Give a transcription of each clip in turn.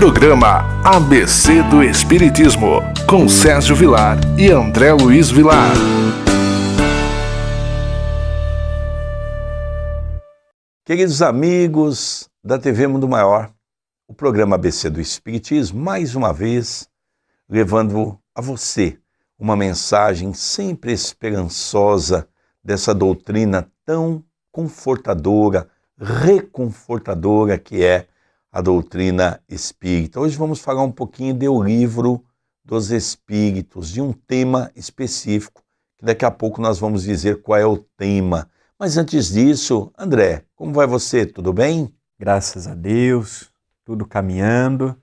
Programa ABC do Espiritismo, com Sérgio Vilar e André Luiz Vilar. Queridos amigos da TV Mundo Maior, o programa ABC do Espiritismo, mais uma vez, levando a você uma mensagem sempre esperançosa dessa doutrina tão confortadora, reconfortadora que é a doutrina espírita. Hoje vamos falar um pouquinho do Livro dos Espíritos, de um tema específico, que daqui a pouco nós vamos dizer qual é o tema. Mas antes disso, André, como vai você? Tudo bem? Graças a Deus, tudo caminhando,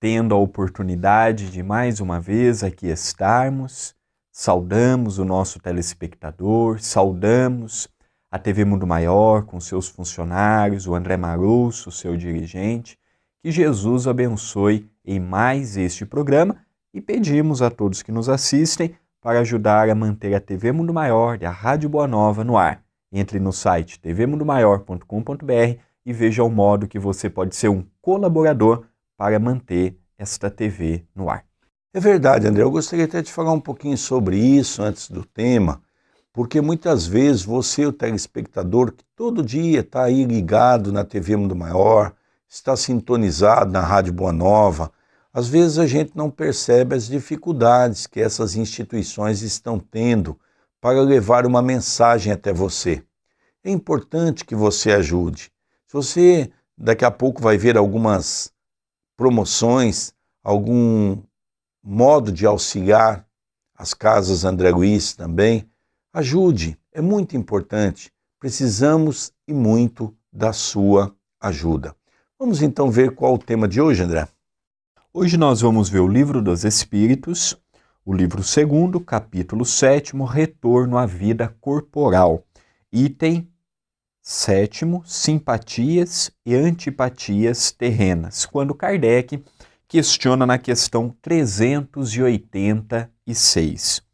tendo a oportunidade de mais uma vez aqui estarmos. Saudamos o nosso telespectador, saudamos a TV Mundo Maior com seus funcionários, o André Marusso, seu dirigente. Que Jesus abençoe em mais este programa e pedimos a todos que nos assistem para ajudar a manter a TV Mundo Maior e a Rádio Boa Nova no ar. Entre no site tvmundomaior.com.br e veja o modo que você pode ser um colaborador para manter esta TV no ar. É verdade, André. Eu gostaria até de falar um pouquinho sobre isso antes do tema, porque muitas vezes você, o telespectador, que todo dia está aí ligado na TV Mundo Maior, está sintonizado na Rádio Boa Nova, às vezes a gente não percebe as dificuldades que essas instituições estão tendo para levar uma mensagem até você. É importante que você ajude. Se você daqui a pouco vai ver algumas promoções, algum modo de auxiliar as casas André Luiz também, ajude, é muito importante. Precisamos e muito da sua ajuda. Vamos então ver qual é o tema de hoje, André. Hoje nós vamos ver o Livro dos Espíritos, o livro 2º, capítulo 7º, Retorno à Vida Corporal. Item 7º, Simpatias e Antipatias Terrenas, quando Kardec questiona na questão 386.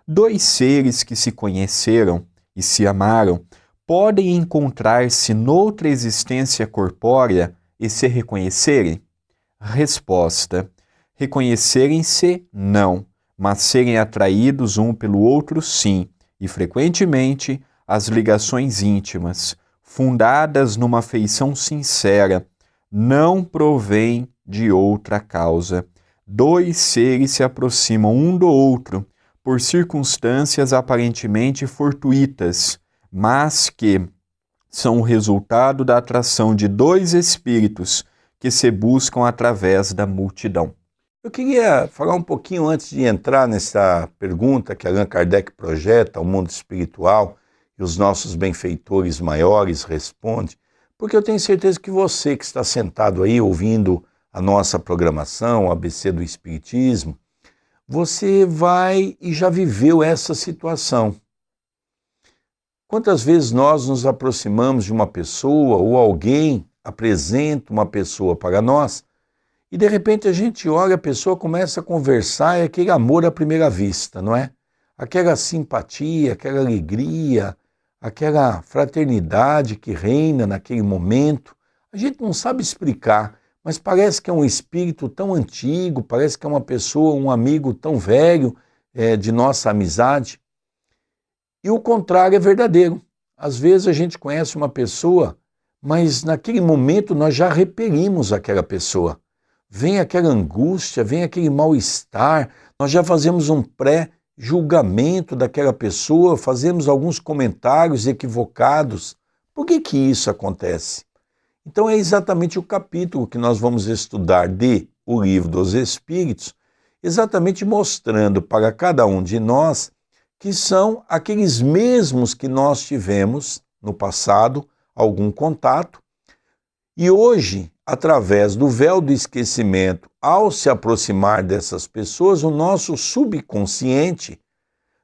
Dois seres que se conheceram e se amaram podem encontrar-se noutra existência corpórea e se reconhecerem? Resposta: reconhecerem-se, não, mas serem atraídos um pelo outro, sim, e frequentemente as ligações íntimas, fundadas numa afeição sincera, não provêm de outra causa. Dois seres se aproximam um do outro por circunstâncias aparentemente fortuitas, mas que são o resultado da atração de dois espíritos que se buscam através da multidão. Eu queria falar um pouquinho antes de entrar nessa pergunta que Allan Kardec projeta ao mundo espiritual e os nossos benfeitores maiores respondem, porque eu tenho certeza que você que está sentado aí ouvindo a nossa programação, o ABC do Espiritismo, você vai e já viveu essa situação. Quantas vezes nós nos aproximamos de uma pessoa ou alguém apresenta uma pessoa para nós e de repente a gente olha, a pessoa começa a conversar, é aquele amor à primeira vista, não é? Aquela simpatia, aquela alegria, aquela fraternidade que reina naquele momento. A gente não sabe explicar, mas parece que é um espírito tão antigo, parece que é uma pessoa, um amigo tão velho de nossa amizade. E o contrário é verdadeiro. Às vezes a gente conhece uma pessoa, mas naquele momento nós já repelimos aquela pessoa. Vem aquela angústia, vem aquele mal-estar, nós já fazemos um pré-julgamento daquela pessoa, fazemos alguns comentários equivocados. Por que isso acontece? Então é exatamente o capítulo que nós vamos estudar de O Livro dos Espíritos, exatamente mostrando para cada um de nós que são aqueles mesmos que nós tivemos no passado algum contato e hoje, através do véu do esquecimento, ao se aproximar dessas pessoas, o nosso subconsciente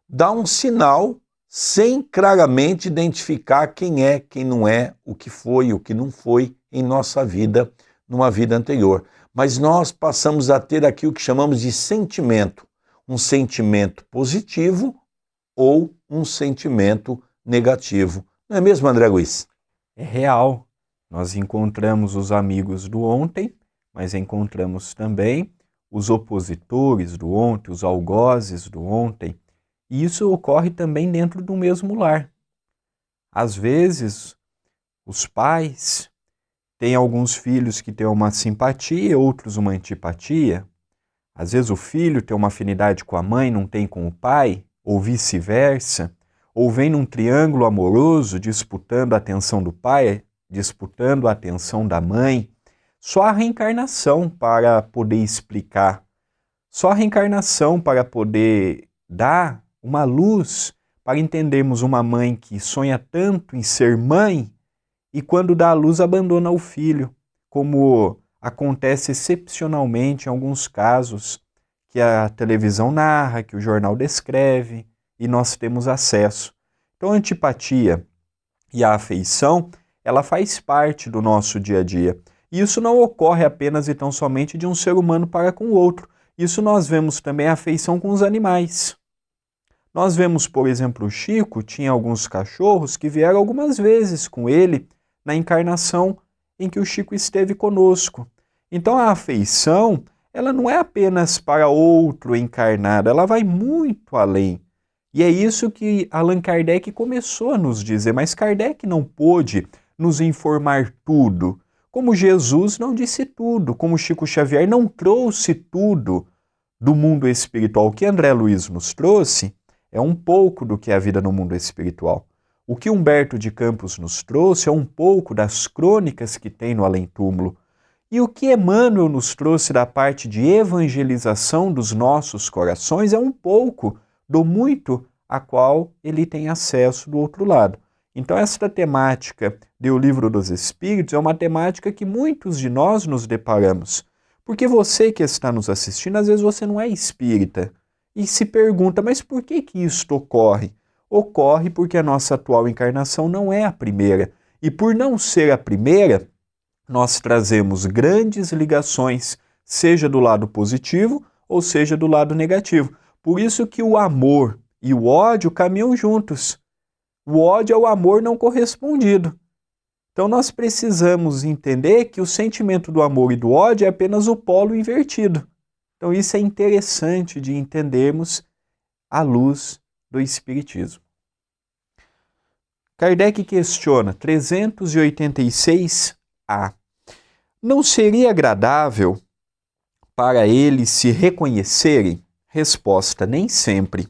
dá um sinal sem claramente identificar quem é, quem não é, o que foi, o que não foi em nossa vida, numa vida anterior. Mas nós passamos a ter aqui o que chamamos de sentimento, um sentimento positivo ou um sentimento negativo. Não é mesmo, André Luiz? É real. Nós encontramos os amigos do ontem mas encontramos também os opositores do ontem, os algozes do ontem, e isso ocorre também dentro do mesmo lar. Às vezes, os pais têm alguns filhos que têm uma simpatia, outros uma antipatia. Às vezes o filho tem uma afinidade com a mãe, não tem com o pai, ou vice-versa, ou vem num triângulo amoroso disputando a atenção do pai, disputando a atenção da mãe. Só a reencarnação para poder explicar, só a reencarnação para poder dar uma luz para entendermos uma mãe que sonha tanto em ser mãe e quando dá a luz abandona o filho, como acontece excepcionalmente em alguns casos que a televisão narra, que o jornal descreve e nós temos acesso. Então a antipatia e a afeição, ela faz parte do nosso dia a dia. E isso não ocorre apenas e tão somente de um ser humano para com o outro. Isso nós vemos também a afeição com os animais. Nós vemos, por exemplo, o Chico tinha alguns cachorros que vieram algumas vezes com ele na encarnação em que o Chico esteve conosco. Então a afeição, ela não é apenas para outro encarnado, ela vai muito além. E é isso que Allan Kardec começou a nos dizer, mas Kardec não pôde nos informar tudo. Como Jesus não disse tudo, como Chico Xavier não trouxe tudo do mundo espiritual. O que André Luiz nos trouxe é um pouco do que é a vida no mundo espiritual. O que Humberto de Campos nos trouxe é um pouco das crônicas que tem no além-túmulo. E o que Emmanuel nos trouxe da parte de evangelização dos nossos corações é um pouco do muito a qual ele tem acesso do outro lado. Então esta temática do Livro dos Espíritos é uma temática que muitos de nós nos deparamos. Porque você que está nos assistindo, às vezes você não é espírita e se pergunta, mas por que isto ocorre? Ocorre porque a nossa atual encarnação não é a primeira. E por não ser a primeira, nós trazemos grandes ligações, seja do lado positivo ou seja do lado negativo. Por isso que o amor e o ódio caminham juntos. O ódio é o amor não correspondido. Então nós precisamos entender que o sentimento do amor e do ódio é apenas o polo invertido. Então isso é interessante de entendermos à luz do Espiritismo. Kardec questiona 386a. Não seria agradável para eles se reconhecerem? Resposta: nem sempre.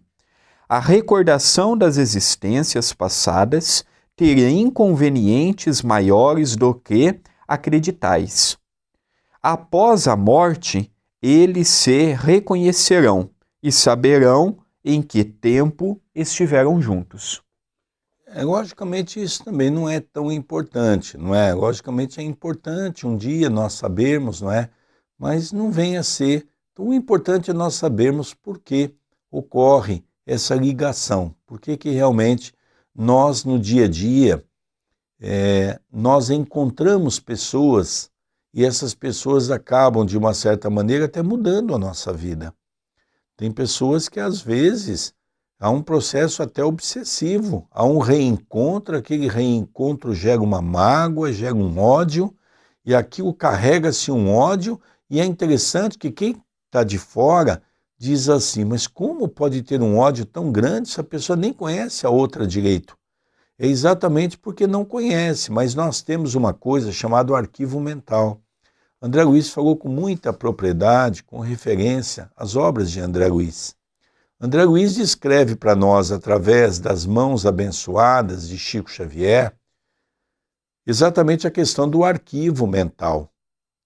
A recordação das existências passadas teria inconvenientes maiores do que acreditais. Após a morte, eles se reconhecerão e saberão em que tempo estiveram juntos. Logicamente, isso também não é tão importante, não é? Logicamente é importante um dia nós sabermos, não é? Mas não vem a ser. Então, o importante é nós sabermos por que ocorre essa ligação, por que realmente nós no dia a dia nós encontramos pessoas e essas pessoas acabam de uma certa maneira até mudando a nossa vida. Tem pessoas que às vezes há um processo até obsessivo, há um reencontro, aquele reencontro gera uma mágoa, gera um ódio e aquilo carrega-se um ódio e é interessante que quem está de fora diz assim, mas como pode ter um ódio tão grande se a pessoa nem conhece a outra direito? É exatamente porque não conhece, mas nós temos uma coisa chamada arquivo mental. André Luiz falou com muita propriedade, com referência às obras de André Luiz. André Luiz descreve para nós, através das mãos abençoadas de Chico Xavier, exatamente a questão do arquivo mental.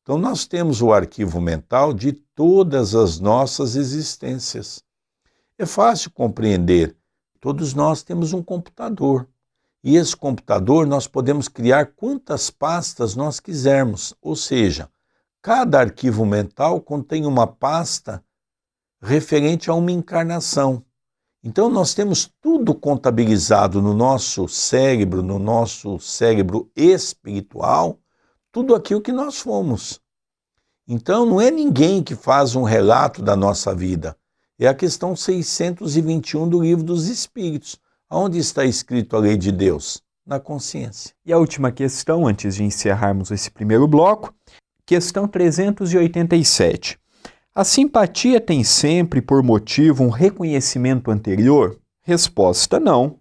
Então nós temos o arquivo mental de todas as nossas existências. É fácil compreender. Todos nós temos um computador. E esse computador nós podemos criar quantas pastas nós quisermos. Ou seja, cada arquivo mental contém uma pasta referente a uma encarnação. Então nós temos tudo contabilizado no nosso cérebro espiritual, tudo aquilo que nós fomos. Então não é ninguém que faz um relato da nossa vida. É a questão 621 do Livro dos Espíritos. Onde está escrito a lei de Deus? Na consciência. E a última questão, antes de encerrarmos esse primeiro bloco, Questão 387. A simpatia tem sempre por motivo um reconhecimento anterior? Resposta: não.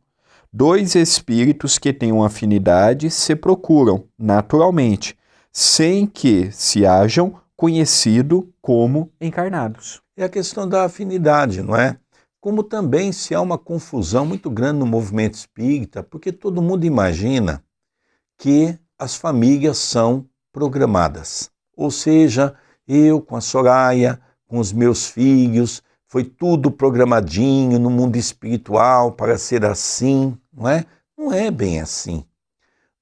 Dois espíritos que têm uma afinidade se procuram, naturalmente, sem que se hajam conhecido como encarnados. É a questão da afinidade, não é? Como também se há uma confusão muito grande no movimento espírita, porque todo mundo imagina que as famílias são programadas. Ou seja, eu com a Soraya, com os meus filhos, foi tudo programadinho no mundo espiritual para ser assim, não é? Não é bem assim.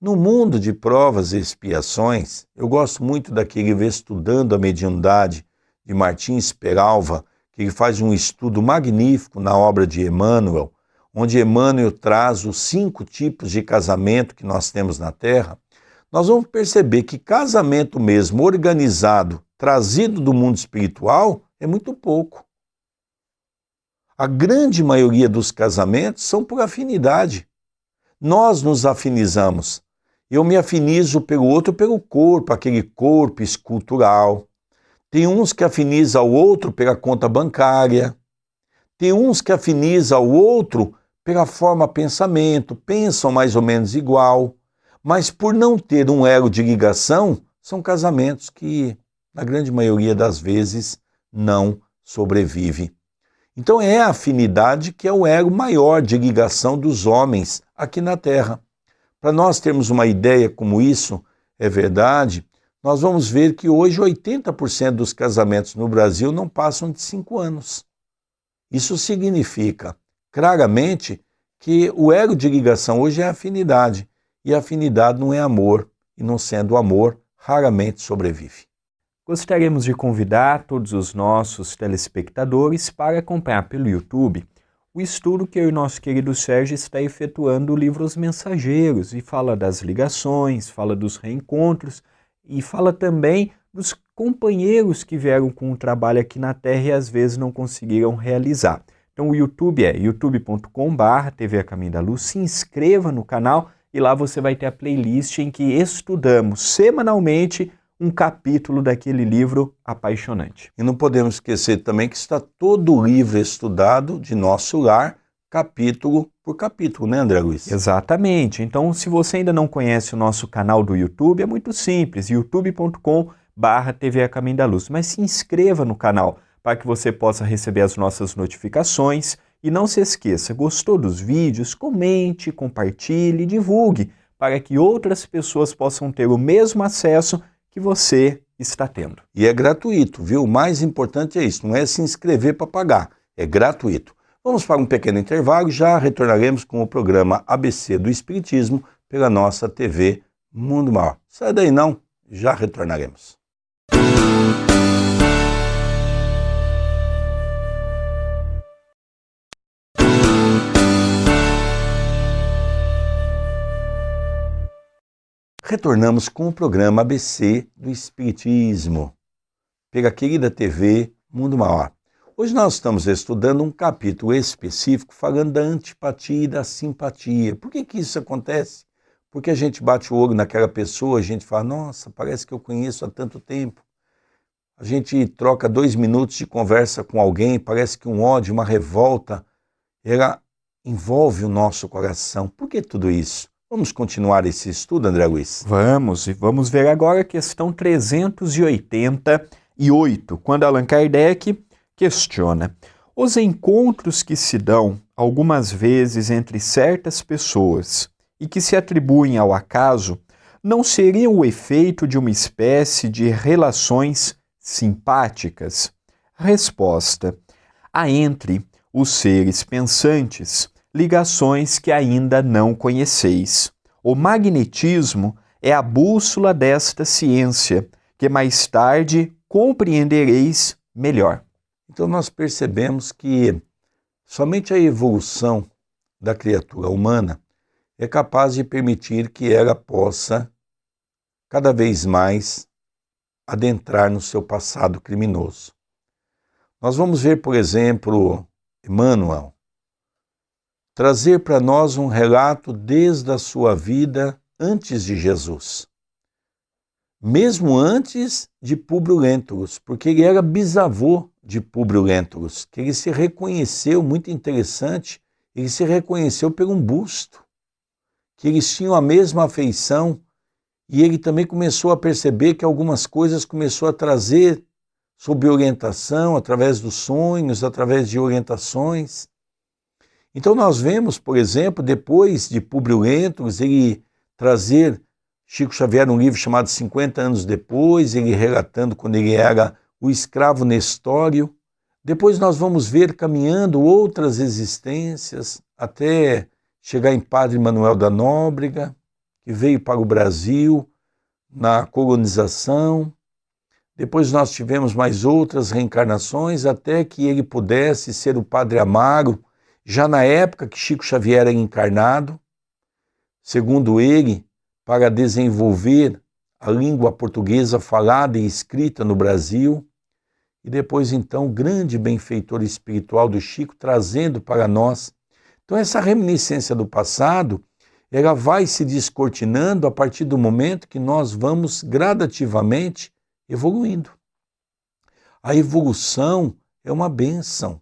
No mundo de provas e expiações, eu gosto muito daquele livro Estudando a Mediunidade, de Martins Peralva, que ele faz um estudo magnífico na obra de Emmanuel, onde Emmanuel traz os 5 tipos de casamento que nós temos na Terra. Nós vamos perceber que casamento mesmo, organizado, trazido do mundo espiritual, é muito pouco. A grande maioria dos casamentos são por afinidade. Nós nos afinizamos. Eu me afinizo pelo outro, pelo corpo, aquele corpo escultural. Tem uns que afinizam ao outro pela conta bancária. Tem uns que afinizam ao outro pela forma pensamento, pensam mais ou menos igual. Mas por não ter um elo de ligação, são casamentos que, na grande maioria das vezes, não sobrevivem. Então é a afinidade que é o elo maior de ligação dos homens aqui na Terra. Para nós termos uma ideia como isso é verdade, nós vamos ver que hoje 80% dos casamentos no Brasil não passam de 5 anos. Isso significa, claramente, que o elo de ligação hoje é afinidade, e a afinidade não é amor, e não sendo amor, raramente sobrevive. Gostaríamos de convidar todos os nossos telespectadores para acompanhar pelo YouTube o estudo que eu e nosso querido Sérgio está efetuando o livro Os Mensageiros, e fala das ligações, fala dos reencontros e fala também dos companheiros que vieram com o trabalho aqui na Terra e às vezes não conseguiram realizar. Então o YouTube é youtube.com/TV A Caminho da Luz. Se inscreva no canal e lá você vai ter a playlist em que estudamos semanalmente um capítulo daquele livro apaixonante. E não podemos esquecer também que está todo o livro estudado de Nosso Lar, capítulo por capítulo, né, André Luiz? Exatamente. Então, se você ainda não conhece o nosso canal do YouTube, é muito simples, youtube.com/TV A Caminho da Luz. Mas se inscreva no canal para que você possa receber as nossas notificações. E não se esqueça, gostou dos vídeos? Comente, compartilhe, divulgue, para que outras pessoas possam ter o mesmo acesso que você está tendo. E é gratuito, viu? O mais importante é isso, não é se inscrever para pagar, é gratuito. Vamos para um pequeno intervalo e já retornaremos com o programa ABC do Espiritismo pela nossa TV Mundo Maior. Sai daí não, já retornaremos. Retornamos com o programa ABC do Espiritismo, pela querida TV Mundo Maior. Hoje nós estamos estudando um capítulo específico falando da antipatia e da simpatia. Por que isso acontece? Porque a gente bate o olho naquela pessoa, a gente fala, nossa, parece que eu conheço há tanto tempo. A gente troca 2 minutos de conversa com alguém, parece que um ódio, uma revolta, ela envolve o nosso coração. Por que tudo isso? Vamos continuar esse estudo, André Luiz? Vamos, e vamos ver agora a questão 388, quando Allan Kardec questiona: os encontros que se dão algumas vezes entre certas pessoas e que se atribuem ao acaso, não seriam o efeito de uma espécie de relações simpáticas? Resposta: há entre os seres pensantes ligações que ainda não conheceis. O magnetismo é a bússola desta ciência, que mais tarde compreendereis melhor. Então nós percebemos que somente a evolução da criatura humana é capaz de permitir que ela possa cada vez mais adentrar no seu passado criminoso. Nós vamos ver, por exemplo, Emmanuel trazer para nós um relato desde a sua vida antes de Jesus. mesmo antes de Públio Lentulus, porque ele era bisavô de Públio Lentulus, que ele se reconheceu, muito interessante, ele se reconheceu por um busto, que eles tinham a mesma afeição, e ele também começou a perceber que algumas coisas começou a trazer sob orientação, através dos sonhos, através de orientações. Então nós vemos, por exemplo, depois de Públio Lentulus, ele trazer Chico Xavier um livro chamado 50 anos depois, ele relatando quando ele era o escravo Nestório. Depois nós vamos ver caminhando outras existências, até chegar em Padre Manuel da Nóbrega, que veio para o Brasil na colonização. Depois nós tivemos mais outras reencarnações, até que ele pudesse ser o Padre Amaro, já na época que Chico Xavier era encarnado, segundo ele, para desenvolver a língua portuguesa falada e escrita no Brasil. E depois, então, o grande benfeitor espiritual do Chico, trazendo para nós. Então, essa reminiscência do passado, ela vai se descortinando a partir do momento que nós vamos gradativamente evoluindo. A evolução é uma bênção.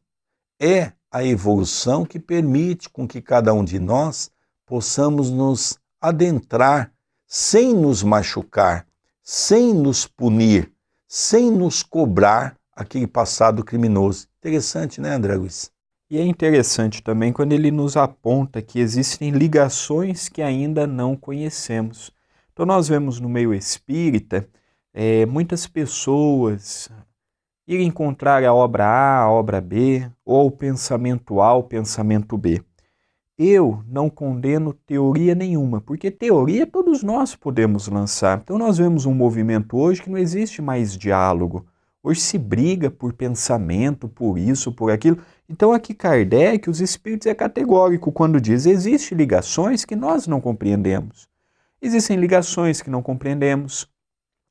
É a evolução que permite com que cada um de nós possamos nos adentrar sem nos machucar, sem nos punir, sem nos cobrar aquele passado criminoso. Interessante, né, André Luiz? E é interessante também quando ele nos aponta que existem ligações que ainda não conhecemos. Então nós vemos no meio espírita muitas pessoas ir encontrar a obra A, a obra B, ou o pensamento A, o pensamento B. Eu não condeno teoria nenhuma, porque teoria todos nós podemos lançar. Então nós vemos um movimento hoje que não existe mais diálogo. Hoje se briga por pensamento, por isso, por aquilo. Então aqui Kardec, os espíritos é categórico quando diz existem ligações que nós não compreendemos. Existem ligações que não compreendemos.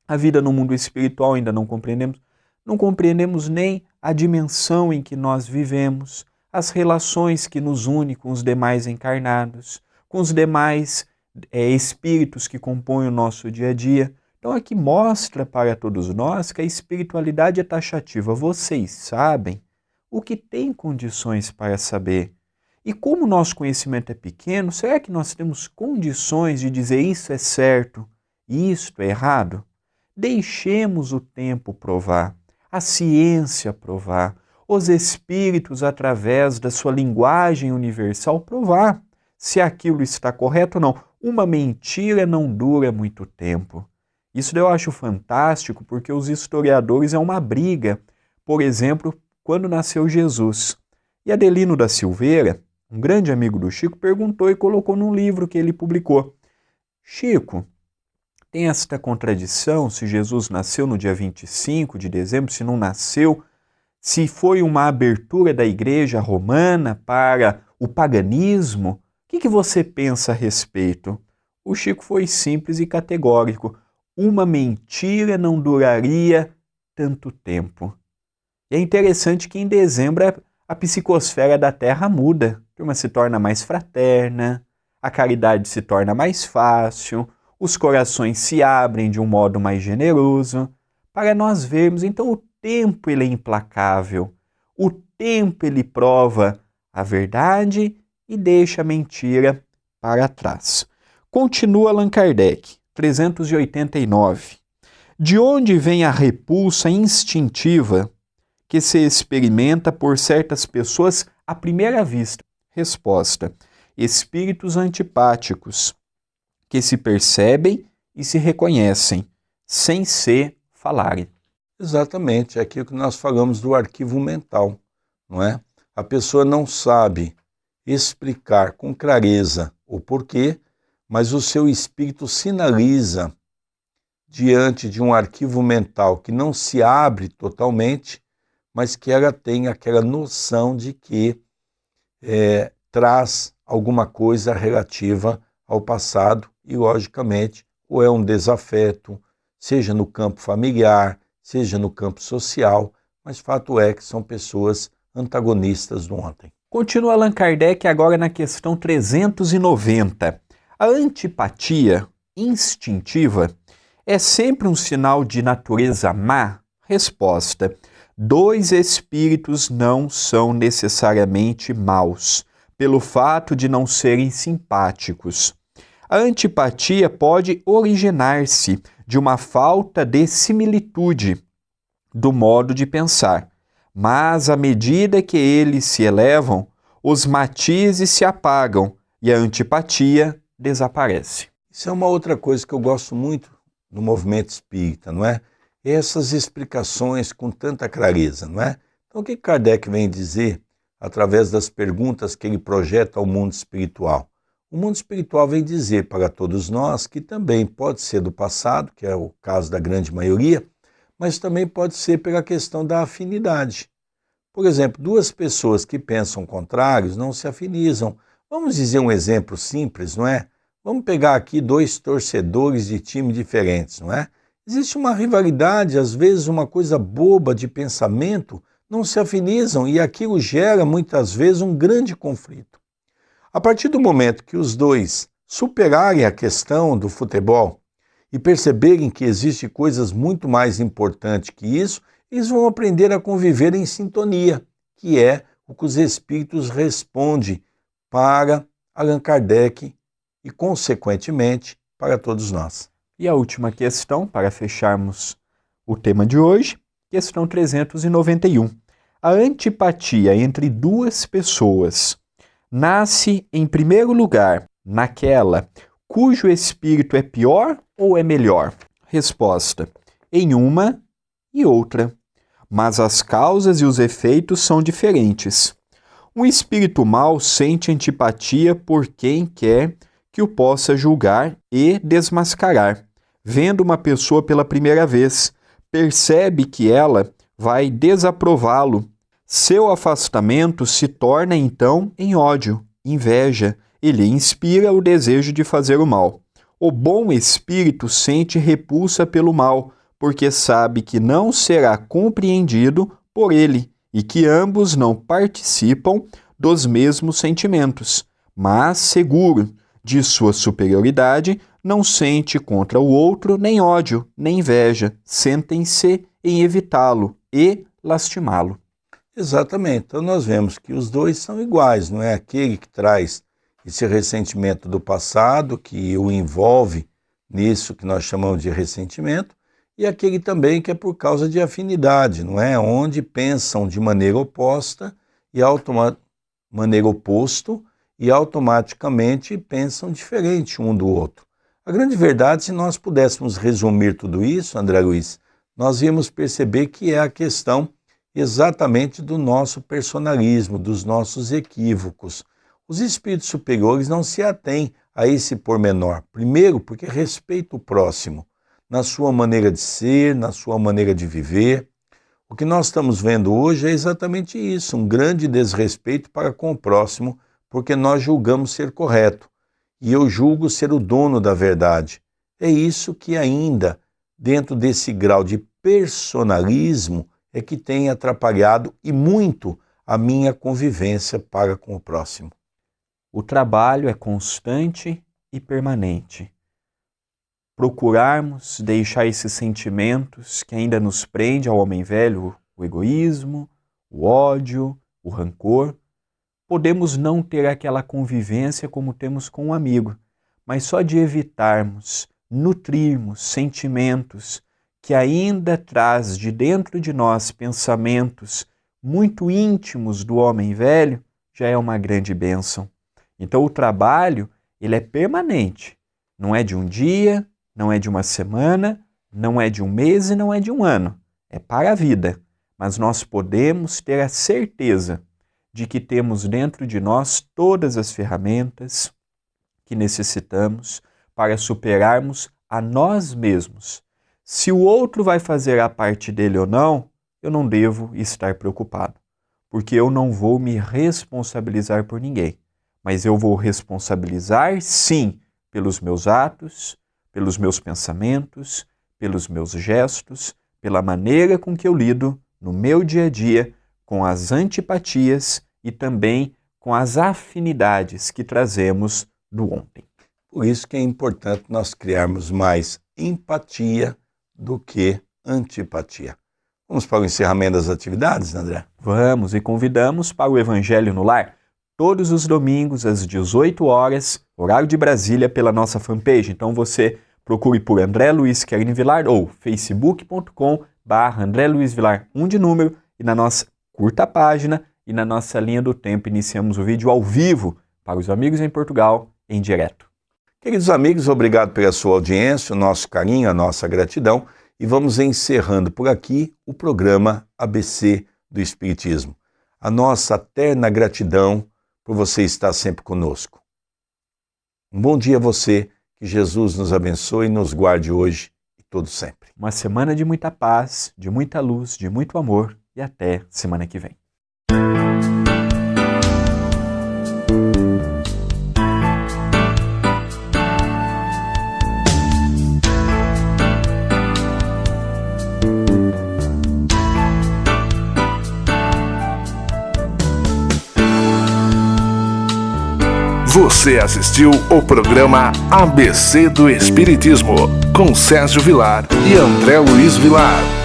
A vida no mundo espiritual ainda não compreendemos. Não compreendemos nem a dimensão em que nós vivemos, as relações que nos unem com os demais encarnados, com os demais espíritos que compõem o nosso dia a dia. Então aqui mostra para todos nós que a espiritualidade é taxativa. Vocês sabem o que tem condições para saber. E como o nosso conhecimento é pequeno, será que nós temos condições de dizer isso é certo e isto é errado? Deixemos o tempo provar, a ciência provar, os espíritos, através da sua linguagem universal, provar se aquilo está correto ou não. Uma mentira não dura muito tempo. Isso eu acho fantástico, porque os historiadores é uma briga. Por exemplo, quando nasceu Jesus. E Adelino da Silveira, um grande amigo do Chico, perguntou e colocou num livro que ele publicou. Chico, tem esta contradição se Jesus nasceu no dia 25 de dezembro, se não nasceu, se foi uma abertura da Igreja Romana para o paganismo. O que você pensa a respeito? O Chico foi simples e categórico. Uma mentira não duraria tanto tempo. E é interessante que em dezembro a psicosfera da Terra muda. A turma se torna mais fraterna, a caridade se torna mais fácil, os corações se abrem de um modo mais generoso, para nós vermos. Então o tempo ele é implacável, o tempo ele prova a verdade e deixa a mentira para trás. Continua Allan Kardec, 389. De onde vem a repulsa instintiva que se experimenta por certas pessoas à primeira vista? Resposta: espíritos antipáticos, que se percebem e se reconhecem, sem se falarem. Exatamente, é aquilo que nós falamos do arquivo mental, não é? A pessoa não sabe explicar com clareza o porquê, mas o seu espírito sinaliza diante de um arquivo mental que não se abre totalmente, mas que ela tem aquela noção de que traz alguma coisa relativa ao passado e, logicamente, ou é um desafeto, seja no campo familiar, seja no campo social, mas fato é que são pessoas antagonistas do ontem. Continua Allan Kardec agora na questão 390. A antipatia instintiva é sempre um sinal de natureza má? Resposta: dois espíritos não são necessariamente maus, pelo fato de não serem simpáticos. A antipatia pode originar-se de uma falta de similitude do modo de pensar, mas à medida que eles se elevam, os matizes se apagam e a antipatia desaparece. Isso é uma outra coisa que eu gosto muito no movimento espírita, não é? Essas explicações com tanta clareza, não é? Então, o que Kardec vem dizer através das perguntas que ele projeta ao mundo espiritual? O mundo espiritual vem dizer para todos nós que também pode ser do passado, que é o caso da grande maioria, mas também pode ser pela questão da afinidade. Por exemplo, duas pessoas que pensam contrários não se afinizam. Vamos dizer um exemplo simples, não é? Vamos pegar aqui dois torcedores de time diferentes, não é? Existe uma rivalidade, às vezes uma coisa boba de pensamento, não se afinizam e aquilo gera muitas vezes um grande conflito. A partir do momento que os dois superarem a questão do futebol e perceberem que existem coisas muito mais importantes que isso, eles vão aprender a conviver em sintonia, que é o que os espíritos respondem para Allan Kardec e, consequentemente, para todos nós. E a última questão, para fecharmos o tema de hoje, questão 391. A antipatia entre duas pessoas nasce, em primeiro lugar, naquela cujo espírito é pior ou é melhor? Resposta: em uma e outra. Mas as causas e os efeitos são diferentes. Um espírito mau sente antipatia por quem quer que o possa julgar e desmascarar. Vendo uma pessoa pela primeira vez, percebe que ela vai desaprová-lo. Seu afastamento se torna então em ódio, inveja, e lhe inspira o desejo de fazer o mal. O bom espírito sente repulsa pelo mal, porque sabe que não será compreendido por ele e que ambos não participam dos mesmos sentimentos, mas, seguro de sua superioridade, não sente contra o outro nem ódio, nem inveja, sentem-se em evitá-lo e lastimá-lo. Exatamente. Então nós vemos que os dois são iguais, não é? Aquele que traz esse ressentimento do passado, que o envolve nisso que nós chamamos de ressentimento, e aquele também que é por causa de afinidade, não é? Onde pensam de maneira oposta e maneira oposto e automaticamente pensam diferente um do outro. A grande verdade, se nós pudéssemos resumir tudo isso, André Luiz, nós íamos perceber que é a questão exatamente do nosso personalismo, dos nossos equívocos. Os espíritos superiores não se atêm a esse pormenor. Primeiro, porque respeita o próximo, na sua maneira de ser, na sua maneira de viver. O que nós estamos vendo hoje é exatamente isso, um grande desrespeito para com o próximo, porque nós julgamos ser correto, e eu julgo ser o dono da verdade. É isso que ainda, dentro desse grau de personalismo, é que tem atrapalhado e muito a minha convivência para com o próximo. O trabalho é constante e permanente. Procurarmos deixar esses sentimentos que ainda nos prende ao homem velho, o egoísmo, o ódio, o rancor. Podemos não ter aquela convivência como temos com um amigo, mas só de evitarmos, nutrirmos sentimentos que ainda traz de dentro de nós pensamentos muito íntimos do homem velho, já é uma grande bênção. Então o trabalho, ele é permanente, não é de um dia, não é de uma semana, não é de um mês e não é de um ano, é para a vida. Mas nós podemos ter a certeza de que temos dentro de nós todas as ferramentas que necessitamos para superarmos a nós mesmos. Se o outro vai fazer a parte dele ou não, eu não devo estar preocupado, porque eu não vou me responsabilizar por ninguém, mas eu vou responsabilizar, sim, pelos meus atos, pelos meus pensamentos, pelos meus gestos, pela maneira com que eu lido no meu dia a dia com as antipatias e também com as afinidades que trazemos do ontem. Por isso que é importante nós criarmos mais empatia do que antipatia. Vamos para o encerramento das atividades, André? Vamos, e convidamos para o Evangelho no Lar, todos os domingos às 18 horas, horário de Brasília, pela nossa fanpage. Então você procure por André Luiz Querini Vilar ou facebook.com/André Luiz Vilar, 1 de número, e na nossa curta página e na nossa linha do tempo iniciamos o vídeo ao vivo para os amigos em Portugal, em direto. Queridos amigos, obrigado pela sua audiência, o nosso carinho, a nossa gratidão, e vamos encerrando por aqui o programa ABC do Espiritismo. A nossa eterna gratidão por você estar sempre conosco. Um bom dia a você, que Jesus nos abençoe e nos guarde hoje e todo sempre. Uma semana de muita paz, de muita luz, de muito amor, e até semana que vem. Você assistiu o programa ABC do Espiritismo, com Sérgio Vilar e André Luiz Vilar.